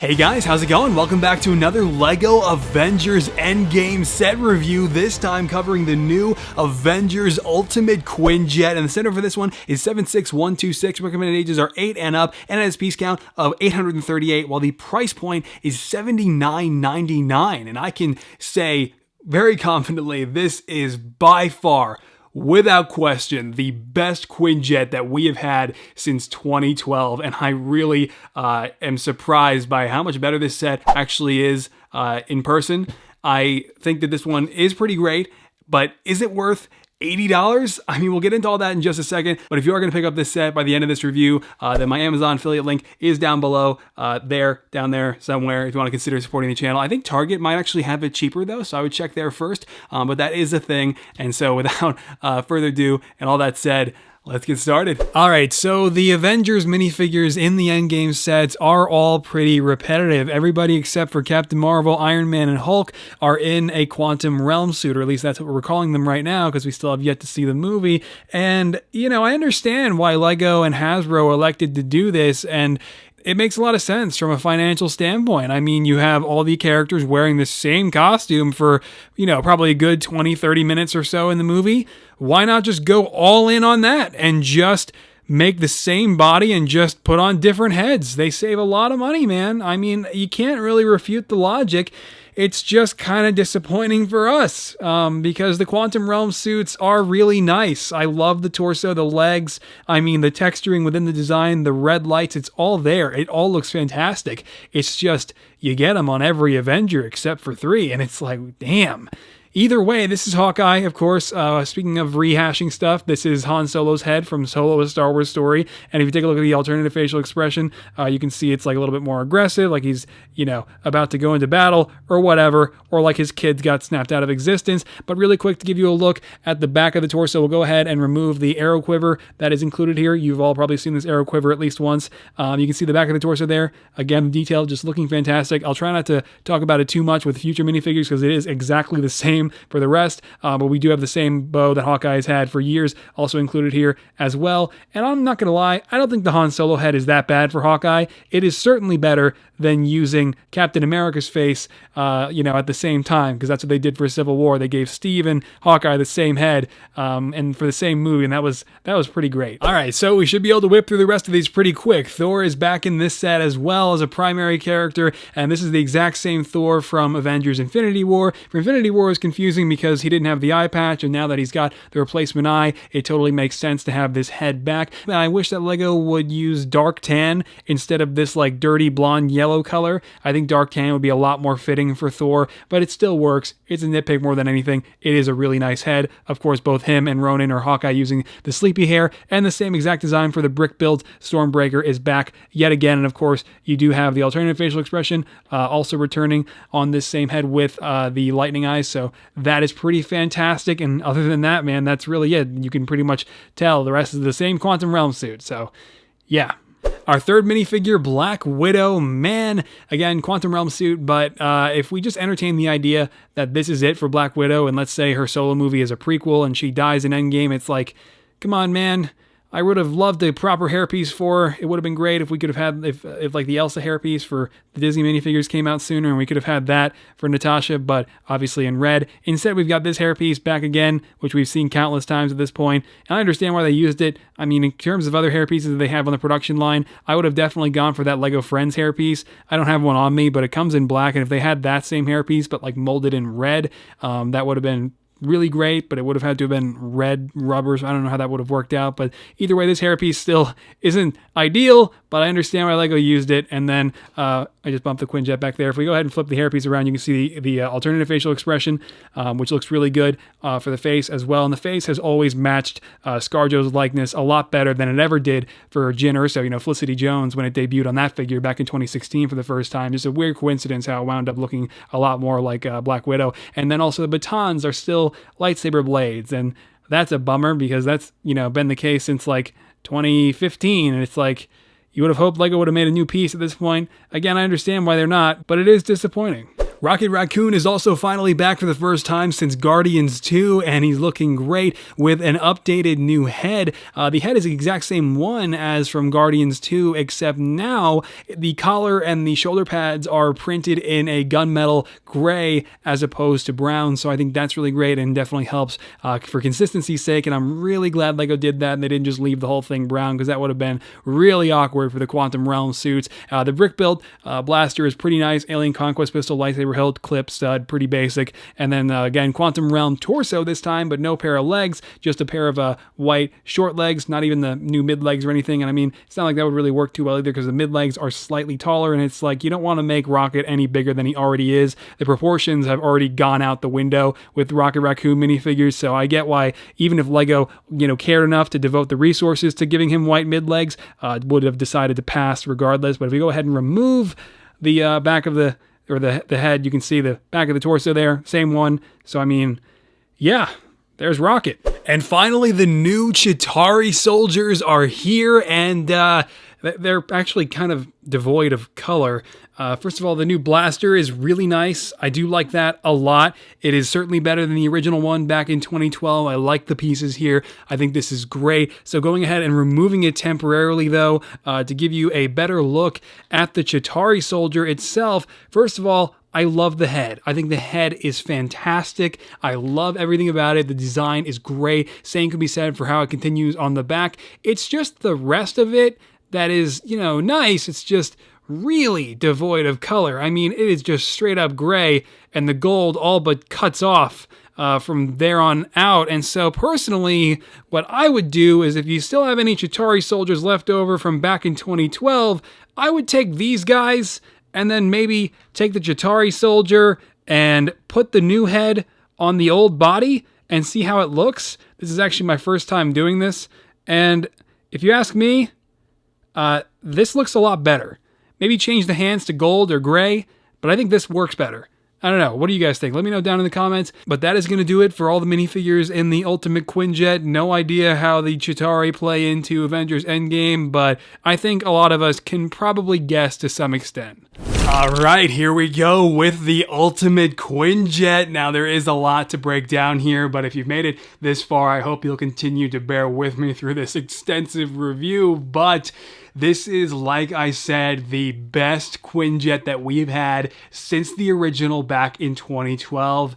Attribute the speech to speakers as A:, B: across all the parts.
A: Hey guys, how's it going? Welcome back to another LEGO Avengers Endgame set review, this time covering the new Avengers Ultimate Quinjet, and the center for this one is 76126. Recommended ages are 8 and up, and it has a piece count of 838, while the price point is $79.99, and I can say very confidently this is by far, without question, the best Quinjet that we have had since 2012, and I really am surprised by how much better this set actually is in person. I think that this one is pretty great, but is it worth $80? I mean, we'll get into all that in just a second, but if you are going to pick up this set by the end of this review, then my Amazon affiliate link is down below, down there somewhere, if you want to consider supporting the channel. I think Target might actually have it cheaper though, so I would check there first, but that is a thing, and so without further ado, and all that said, let's get started. Alright, so the Avengers minifigures in the Endgame sets are all pretty repetitive. Everybody except for Captain Marvel, Iron Man, and Hulk are in a Quantum Realm suit, or at least that's what we're calling them right now, because we still have yet to see the movie. And, you know, I understand why LEGO and Hasbro elected to do this, and it makes a lot of sense from a financial standpoint. I mean, you have all the characters wearing the same costume for, you know, probably a good 20, 30 minutes or so in the movie. Why not just go all in on that and just make the same body and just put on different heads? They save a lot of money, man. I mean, you can't really refute the logic. It's just kind of disappointing for us because the Quantum Realm suits are really nice. I love the torso, the legs. I mean, the texturing within the design, the red lights, it's all there. It all looks fantastic. It's just, you get them on every Avenger except for 3, and it's like, damn. Either way, this is Hawkeye, of course. Speaking of rehashing stuff, this is Han Solo's head from Solo: A Star Wars Story. And if you take a look at the alternative facial expression, you can see it's like a little bit more aggressive, like he's, you know, about to go into battle or whatever, or like his kids got snapped out of existence. But really quick, to give you a look at the back of the torso, we'll go ahead and remove the arrow quiver that is included here. You've all probably seen this arrow quiver at least once. You can see the back of the torso there. Again, the detail just looking fantastic. I'll try not to talk about it too much with future minifigures because it is exactly the same for the rest, but we do have the same bow that Hawkeye has had for years also included here as well. And I'm not gonna lie, I don't think the Han Solo head is that bad for Hawkeye. It is certainly better than using Captain America's face, you know, at the same time, because that's what they did for Civil War. They gave Steve and Hawkeye the same head, and for the same movie, and that was pretty great. All right, so we should be able to whip through the rest of these pretty quick. Thor is back in this set as well as a primary character, and this is the exact same Thor from Avengers Infinity War. For Infinity War, it was confusing because he didn't have the eye patch, and now that he's got the replacement eye, it totally makes sense to have this head back. And I wish that LEGO would use dark tan instead of this like dirty blonde yellow color. I think dark tan would be a lot more fitting for Thor, but it still works. It's a nitpick more than anything. It is a really nice head. Of course, both him and Ronan or Hawkeye using the sleepy hair, and the same exact design for the brick build Stormbreaker is back yet again. And of course, you do have the alternative facial expression also returning on this same head with the lightning eyes, so that is pretty fantastic. And other than that, man, that's really it. You can pretty much tell the rest is the same Quantum Realm suit, so yeah. Our third minifigure, Black Widow, man, again, Quantum Realm suit, but if we just entertain the idea that this is it for Black Widow, and let's say her solo movie is a prequel and she dies in Endgame, it's like, come on, man. I would have loved a proper hairpiece for her. It would have been great if we could have had, if like the Elsa hairpiece for the Disney minifigures came out sooner, and we could have had that for Natasha, but obviously in red. Instead, we've got this hairpiece back again, which we've seen countless times at this point, and I understand why they used it. I mean, in terms of other hairpieces that they have on the production line, I would have definitely gone for that LEGO Friends hairpiece. I don't have one on me, but it comes in black, and if they had that same hairpiece, but like molded in red, that would have been really great, but it would have had to have been red rubbers. I don't know how that would have worked out, but either way, this hairpiece still isn't ideal, but I understand why LEGO used it. And then I just bumped the Quinjet back there. If we go ahead and flip the hairpiece around, you can see the alternative facial expression, which looks really good for the face as well. And the face has always matched ScarJo's likeness a lot better than it ever did for Jyn Erso, you know, Felicity Jones, when it debuted on that figure back in 2016 for the first time. Just a weird coincidence how it wound up looking a lot more like Black Widow. And then also the batons are still lightsaber blades, and that's a bummer because that's, you know, been the case since like 2015, and it's like you would have hoped LEGO would have made a new piece at this point. Again, I understand why they're not, but it is disappointing. Rocket Raccoon is also finally back for the first time since Guardians 2, and he's looking great with an updated new head. The head is the exact same one as from Guardians 2, except now the collar and the shoulder pads are printed in a gunmetal gray as opposed to brown, so I think that's really great and definitely helps for consistency's sake, and I'm really glad LEGO did that and they didn't just leave the whole thing brown, because that would have been really awkward for the Quantum Realm suits. The brick build blaster is pretty nice. Alien Conquest pistol, lightsaber hilt, clip, stud, pretty basic. And then again, Quantum Realm torso this time, but no pair of legs, just a pair of white short legs, not even the new mid legs or anything. And I mean, it's not like that would really work too well either, because the mid legs are slightly taller, and it's like you don't want to make Rocket any bigger than he already is. The proportions have already gone out the window with Rocket Raccoon minifigures, so I get why even if LEGO, cared enough to devote the resources to giving him white mid legs, would have decided to pass regardless. But if we go ahead and remove the back of the head, you can see the back of the torso there, same one. So I mean, yeah, there's Rocket. And finally, the new Chitauri Soldiers are here, and they're actually kind of devoid of color. First of all, the new blaster is really nice. I do like that a lot. It is certainly better than the original one back in 2012. I like the pieces here. I think this is great. So going ahead and removing it temporarily, though, to give you a better look at the Chitauri Soldier itself, first of all, I love the head. I think the head is fantastic. I love everything about it. The design is great. Same could be said for how it continues on the back. It's just the rest of it that is, nice. It's just really devoid of color. I mean, it is just straight up gray, and the gold all but cuts off from there on out. And so personally, what I would do is, if you still have any Chitauri Soldiers left over from back in 2012, I would take these guys and then maybe take the Chitauri Soldier and put the new head on the old body and see how it looks. This is actually my first time doing this, and if you ask me, this looks a lot better. Maybe change the hands to gold or gray, but I think this works better. I don't know. What do you guys think? Let me know down in the comments. But that is going to do it for all the minifigures in the Ultimate Quinjet. No idea how the Chitauri play into Avengers Endgame, but I think a lot of us can probably guess to some extent. All right, here we go with the Ultimate Quinjet. Now, there is a lot to break down here, but if you've made it this far, I hope you'll continue to bear with me through this extensive review. But this is, like I said, the best Quinjet that we've had since the original back in 2012.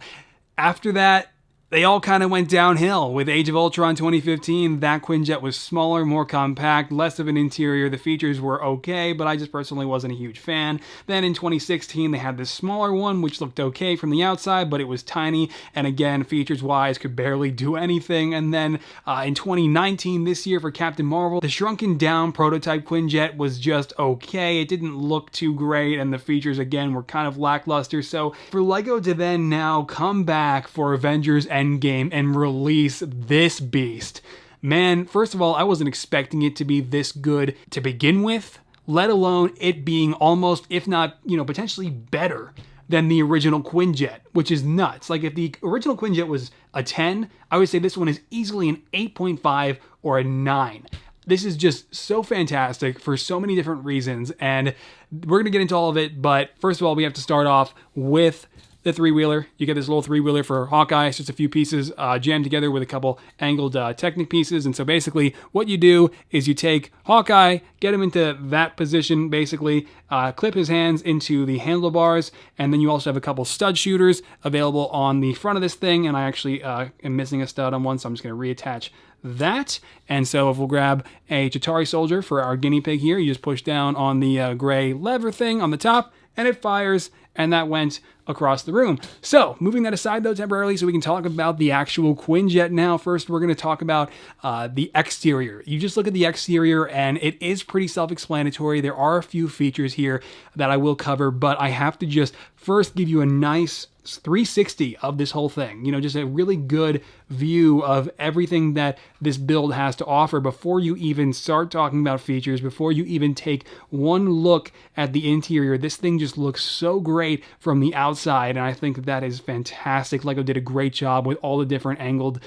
A: After that, they all kind of went downhill. With Age of Ultron 2015, that Quinjet was smaller, more compact, less of an interior. The features were okay, but I just personally wasn't a huge fan. Then in 2016, they had this smaller one, which looked okay from the outside, but it was tiny, and again, features-wise, could barely do anything. And then in 2019, this year for Captain Marvel, the shrunken down prototype Quinjet was just okay. It didn't look too great, and the features, again, were kind of lackluster. So for LEGO to then now come back for Avengers Endgame and release this beast, man, first of all, I wasn't expecting it to be this good to begin with, let alone it being almost, if not, potentially better than the original Quinjet, which is nuts. Like, if the original Quinjet was a 10, I would say this one is easily an 8.5 or a 9. This is just so fantastic for so many different reasons, and we're going to get into all of it, but first of all, we have to start off with the three-wheeler. You get this little three-wheeler for Hawkeye. It's just a few pieces jammed together with a couple angled Technic pieces. And so basically what you do is you take Hawkeye, get him into that position, basically, clip his hands into the handlebars, and then you also have a couple stud shooters available on the front of this thing. And I actually am missing a stud on one, so I'm just going to reattach that. And so if we'll grab a Chitauri Soldier for our guinea pig here, you just push down on the gray lever thing on the top, and it fires, and that went across the room. So, moving that aside though temporarily so we can talk about the actual Quinjet now. First, we're going to talk about the exterior. You just look at the exterior and it is pretty self-explanatory. There are a few features here that I will cover, but I have to just first give you a nice 360 of this whole thing. Just a really good view of everything that this build has to offer before you even start talking about features, before you even take one look at the interior. This thing just looks so great from the outside, and I think that is fantastic. LEGO did a great job with all the different angled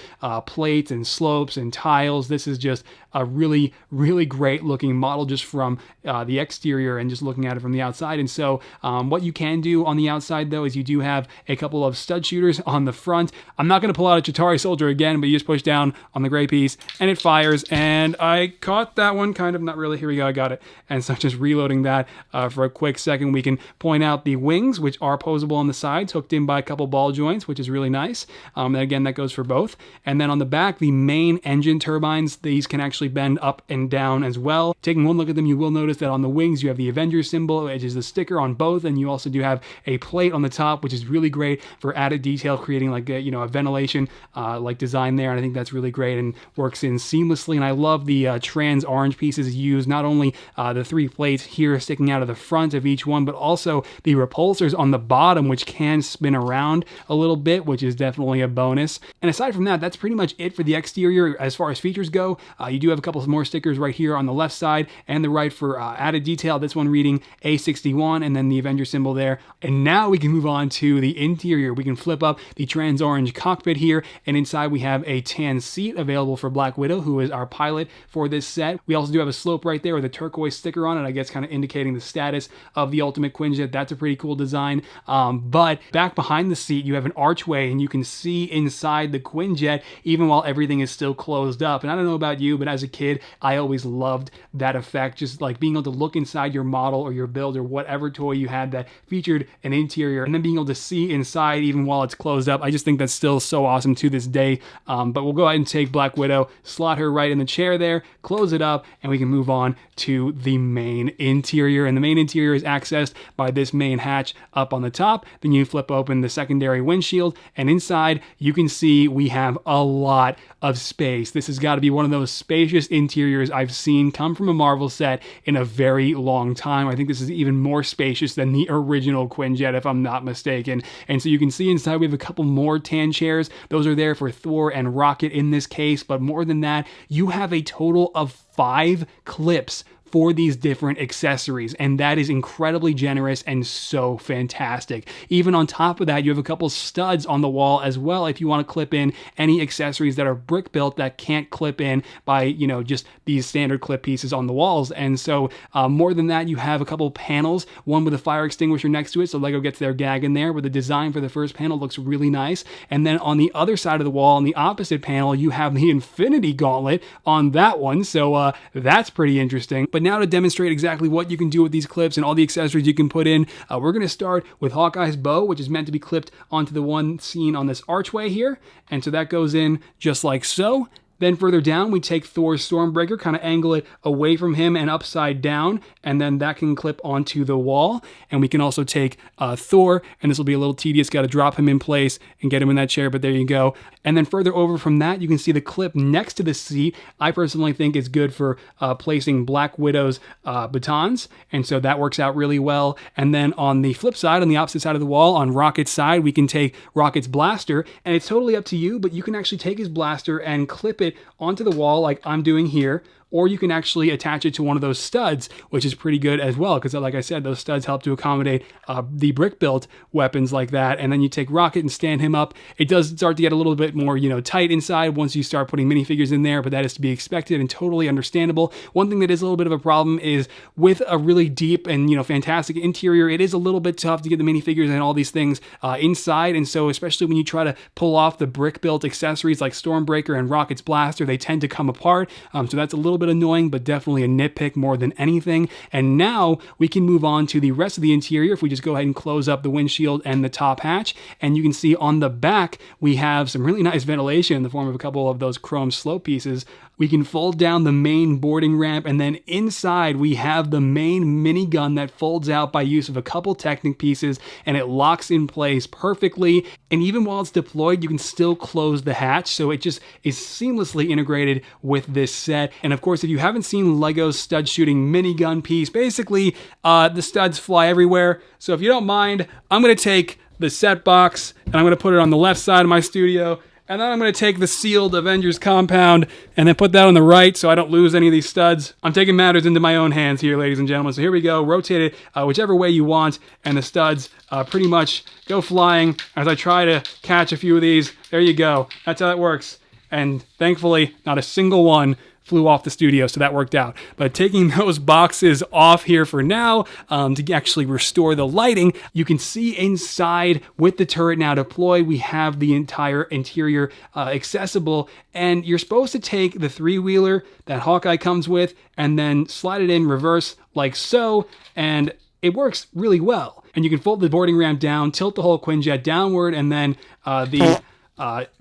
A: plates and slopes and tiles. This is just a really, really great looking model just from the exterior and just looking at it from the outside. And so what you can do on the outside though is you do have a couple of stud shooters on the front. I'm not going to pull out a Chitauri Soldier again, but you just push down on the gray piece and it fires. And I caught that one, kind of, not really. Here we go, I got it. And so just reloading that for a quick second, we can point out the wings, which are posable on the sides, hooked in by a couple ball joints, which is really nice. And again, that goes for both. And then on the back, the main engine turbines, these can actually bend up and down as well. Taking one look at them, you will notice that on the wings, you have the Avengers symbol, which is the sticker on both, and you also do have a plate on the top, which is really great for added detail, creating like a, a ventilation like design there. And I think that's really great and works in seamlessly. And I love the trans orange pieces used, not only the 3 plates here sticking out of the front of each one, but also the repulsors on the bottom, which can spin around a little bit, which is definitely a bonus. And aside from that, that's pretty much it for the exterior as far as features go. You do have a couple more stickers right here on the left side and the right for added detail. This one reading A61 and then the Avenger symbol there. And now we can move on to the interior. We can flip up the trans orange cockpit here, and inside we have a tan seat available for Black Widow, who is our pilot for this set. We also do have a slope right there with a turquoise sticker on it, I guess kind of indicating the status of the Ultimate Quinjet. That's a pretty cool design. But back behind the seat, you have an archway and you can see inside the Quinjet even while everything is still closed up. And I don't know about you, but as a kid, I always loved that effect, just like being able to look inside your model or your build or whatever toy you had that featured an interior and then being able to see inside even while it's closed up. I just think that's still so awesome to this day. But we'll go ahead and take Black Widow, slot her right in the chair there, close it up, and we can move on to the main interior. And the main interior is accessed by this main hatch up on the top. Then you flip open the secondary windshield, and inside you can see we have a lot of space. This has got to be one of those spacious interiors I've seen come from a Marvel set in a very long time. I think this is even more spacious than the original Quinjet, if I'm not mistaken. And so you can see inside we have a couple more tan chairs. Those are there for Thor and Rocket in this case, but more than that, you have a total of 5 clips for these different accessories, and that is incredibly generous and so fantastic. Even on top of that, you have a couple studs on the wall as well if you want to clip in any accessories that are brick built that can't clip in by, just these standard clip pieces on the walls. And so more than that, you have a couple panels, one with a fire extinguisher next to it, so LEGO gets their gag in there, but the design for the first panel looks really nice. And then on the other side of the wall, on the opposite panel, you have the Infinity Gauntlet on that one, so that's pretty interesting. But now to demonstrate exactly what you can do with these clips and all the accessories you can put in, we're going to start with Hawkeye's bow, which is meant to be clipped onto the one seen on this archway here. And so that goes in just like so. Then further down, we take Thor's Stormbreaker, kind of angle it away from him and upside down, and then that can clip onto the wall. And we can also take Thor, and this will be a little tedious, got to drop him in place and get him in that chair, but there you go. And then further over from that, you can see the clip next to the seat. I personally think is good for placing Black Widow's batons, and so that works out really well. And then on the flip side, on the opposite side of the wall, on Rocket's side, we can take Rocket's blaster, and it's totally up to you, but you can actually take his blaster and clip it onto the wall like I'm doing here, or you can actually attach it to one of those studs, which is pretty good as well, because like I said, those studs help to accommodate the brick-built weapons like that. And then you take Rocket and stand him up. It does start to get a little bit more, tight inside once you start putting minifigures in there, but that is to be expected and totally understandable. One thing that is a little bit of a problem is with a really deep and, fantastic interior, it is a little bit tough to get the minifigures and all these things inside. And so especially when you try to pull off the brick-built accessories like Stormbreaker and Rocket's blaster, they tend to come apart. So that's a little bit annoying, but definitely a nitpick more than anything. And now we can move on to the rest of the interior if we just go ahead and close up the windshield and the top hatch. And you can see on the back, we have some really nice ventilation in the form of a couple of those chrome slope pieces. We can fold down the main boarding ramp, and then inside we have the main minigun that folds out by use of a couple Technic pieces, and it locks in place perfectly. And even while it's deployed, you can still close the hatch, so it just is seamlessly integrated with this set. And of course, if you haven't seen LEGO's stud shooting minigun piece, basically the studs fly everywhere. So if you don't mind, I'm going to take the set box and I'm going to put it on the left side of my studio. And then I'm going to take the sealed Avengers compound and then put that on the right so I don't lose any of these studs. I'm taking matters into my own hands here, ladies and gentlemen. So here we go. Rotate it whichever way you want. And the studs pretty much go flying as I try to catch a few of these. There you go. That's how it works. And thankfully, not a single one flew off the studio, so that worked out. But taking those boxes off here for now to actually restore the lighting, you can see inside with the turret now deployed, we have the entire interior accessible, and you're supposed to take the three-wheeler that Hawkeye comes with and then slide it in reverse like so, and it works really well. And you can fold the boarding ramp down, tilt the whole Quinjet downward, and then the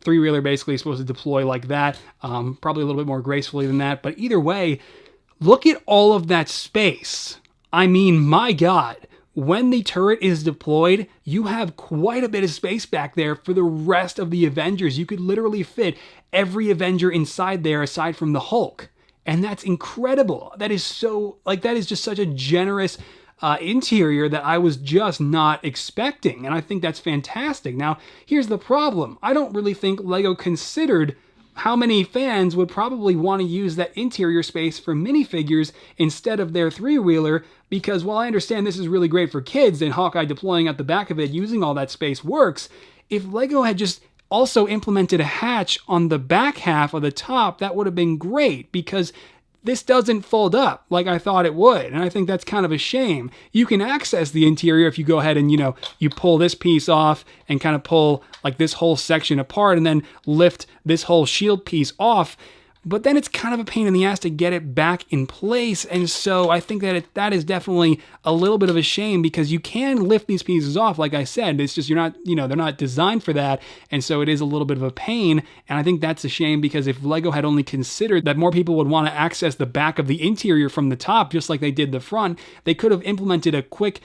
A: three-wheeler basically is supposed to deploy like that, probably a little bit more gracefully than that. But either way, look at all of that space. I mean, my God, when the turret is deployed, you have quite a bit of space back there for the rest of the Avengers. You could literally fit every Avenger inside there aside from the Hulk. And that's incredible. That is so, like, that is just such a generous interior that I was just not expecting, and I think that's fantastic. Now, here's the problem. I don't really think LEGO considered how many fans would probably want to use that interior space for minifigures instead of their three-wheeler, because while I understand this is really great for kids and Hawkeye deploying at the back of it using all that space works, if LEGO had just also implemented a hatch on the back half of the top, that would have been great, because this doesn't fold up like I thought it would, and I think that's kind of a shame. You can access the interior if you go ahead and, you know, you pull this piece off and kind of pull like this whole section apart and then lift this whole shield piece off, but then it's kind of a pain in the ass to get it back in place, and so I think that that is definitely a little bit of a shame, because you can lift these pieces off, like I said. It's just you're not, you know, they're not designed for that, and so it is a little bit of a pain, and I think that's a shame, because if LEGO had only considered that more people would want to access the back of the interior from the top, just like they did the front, they could have implemented a quick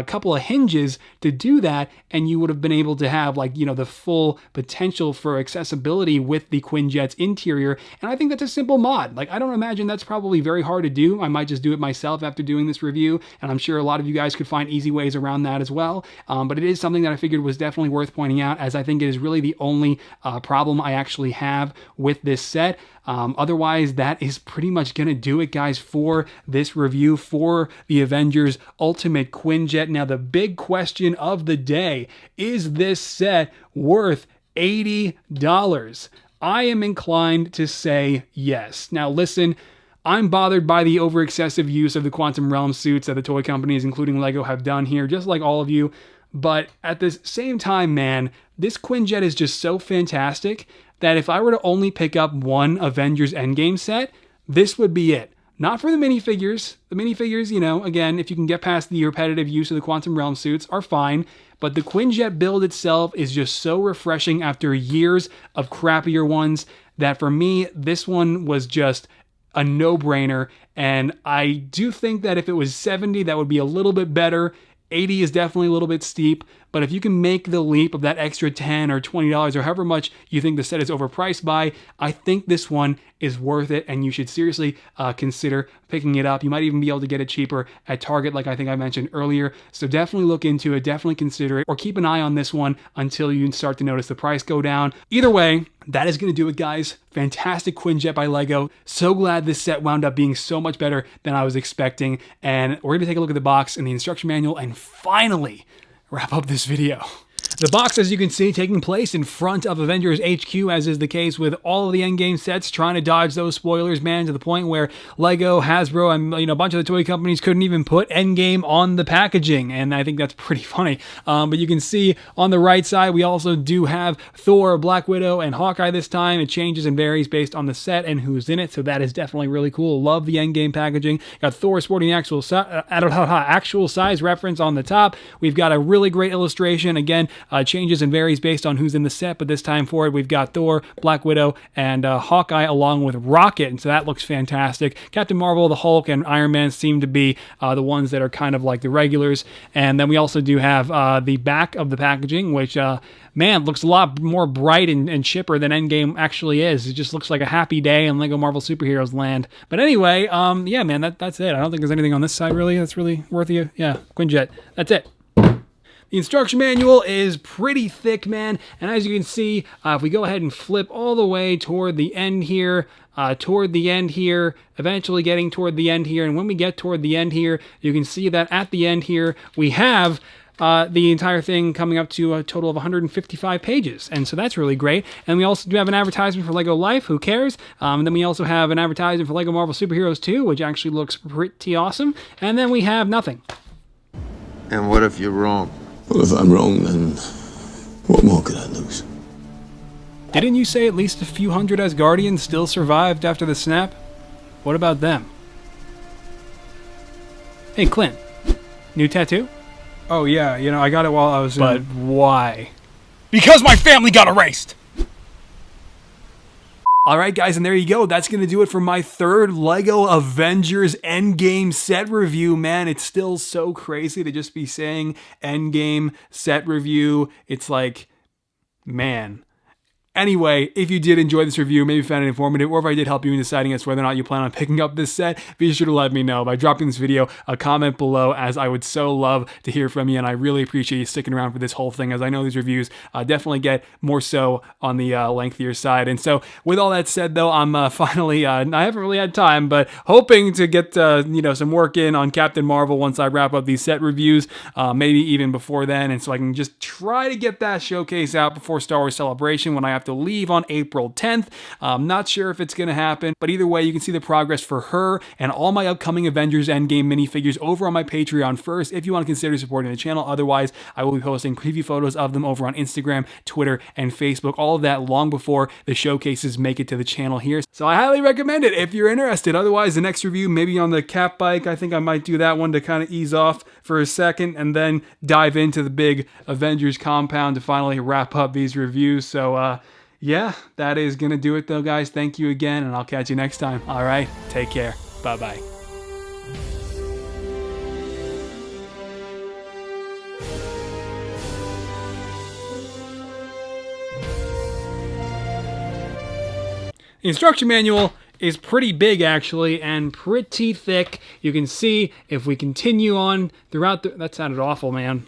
A: couple of hinges to do that, and you would have been able to have, like, you know, the full potential for accessibility with the Quinjet's interior, and I think that's a simple mod. Like, I don't imagine that's probably very hard to do. I might just do it myself after doing this review, and I'm sure a lot of you guys could find easy ways around that as well, but it is something that I figured was definitely worth pointing out, as I think it is really the only problem I actually have with this set. Otherwise, that is pretty much going to do it, guys, for this review for the Avengers Ultimate Quinjet. Now, the big question of the day, is this set worth $80? I am inclined to say yes. Now, listen, I'm bothered by the over-excessive use of the Quantum Realm suits that the toy companies, including LEGO, have done here, just like all of you. But at the same time, man, this Quinjet is just so fantastic that if I were to only pick up one Avengers Endgame set, this would be it. Not for the minifigures. The minifigures, you know, again, if you can get past the repetitive use of the Quantum Realm suits, are fine. But the Quinjet build itself is just so refreshing after years of crappier ones that for me, this one was just a no-brainer. And I do think that if it was 70, that would be a little bit better. 80 is definitely a little bit steep, but if you can make the leap of that extra $10 or $20 or however much you think the set is overpriced by, I think this one is worth it, and you should seriously consider picking it up. You might even be able to get it cheaper at Target, like I think I mentioned earlier, so definitely look into it, definitely consider it, or keep an eye on this one until you start to notice the price go down. Either way, that is going to do it, guys. Fantastic Quinjet by LEGO. So glad this set wound up being so much better than I was expecting, and we're going to take a look at the box and the instruction manual and finally wrap up this video. The box, as you can see, taking place in front of Avengers HQ, as is the case with all of the Endgame sets, trying to dodge those spoilers, man, to the point where LEGO, Hasbro, and a bunch of the toy companies couldn't even put Endgame on the packaging, and I think that's pretty funny. But you can see on the right side, we also do have Thor, Black Widow, and Hawkeye this time. It changes and varies based on the set and who's in it, so that is definitely really cool. Love the Endgame packaging. Got Thor sporting actual size reference on the top. We've got a really great illustration. Again, changes and varies based on who's in the set, but this time for it, we've got Thor, Black Widow, and Hawkeye along with Rocket, and so that looks fantastic. Captain Marvel, the Hulk, and Iron Man seem to be the ones that are kind of like the regulars, and then we also do have the back of the packaging, which man, looks a lot more bright and chipper than Endgame actually is. It just looks like a happy day in LEGO Marvel Superheroes land. But anyway, yeah, man, that's it. I don't think there's anything on this side really that's really worth you. Yeah, Quinjet. That's it. The instruction manual is pretty thick, man, and as you can see, if we go ahead and flip all the way toward the end here, eventually getting toward the end here, and when we get toward the end here, you can see that at the end here, we have the entire thing coming up to a total of 155 pages. And so that's really great. And we also do have an advertisement for LEGO Life, who cares? And then we also have an advertisement for LEGO Marvel Superheroes 2, which actually looks pretty awesome. And then we have nothing.
B: And what if you're wrong?
C: Well, if I'm wrong, then what more could I lose?
A: Didn't you say at least a few hundred Asgardians still survived after the snap? What about them? Hey, Clint. New tattoo?
D: Oh yeah, you know, I got it while I was
A: But why?
D: Because my family got erased!
A: Alright guys, and there you go. That's going to do it for my third LEGO Avengers Endgame set review. Man, it's still so crazy to just be saying Endgame set review. It's like, man. Anyway, if you did enjoy this review, maybe found it informative, or if I did help you in deciding as to whether or not you plan on picking up this set, be sure to let me know by dropping this video a comment below, as I would so love to hear from you, and I really appreciate you sticking around for this whole thing, as I know these reviews definitely get more so on the lengthier side. And so, with all that said, though, I'm finally, I haven't really had time, but hoping to get, some work in on Captain Marvel once I wrap up these set reviews, maybe even before then, and so I can just try to get that showcase out before Star Wars Celebration when I have to leave on April 10th. I'm not sure if it's going to happen, but either way, you can see the progress for her and all my upcoming Avengers Endgame minifigures over on my Patreon first, if you want to consider supporting the channel. Otherwise, I will be posting preview photos of them over on Instagram, Twitter, and Facebook, all of that long before the showcases make it to the channel here. So I highly recommend it if you're interested. Otherwise, the next review, maybe on the Cap bike, I think I might do that one to kind of ease off for a second and then dive into the big Avengers compound to finally wrap up these reviews. So, yeah, that is going to do it though, guys. Thank you again, and I'll catch you next time. All right, take care. Bye-bye. The instruction manual is pretty big, actually, and pretty thick. You can see if we continue on throughout the... That sounded awful, man.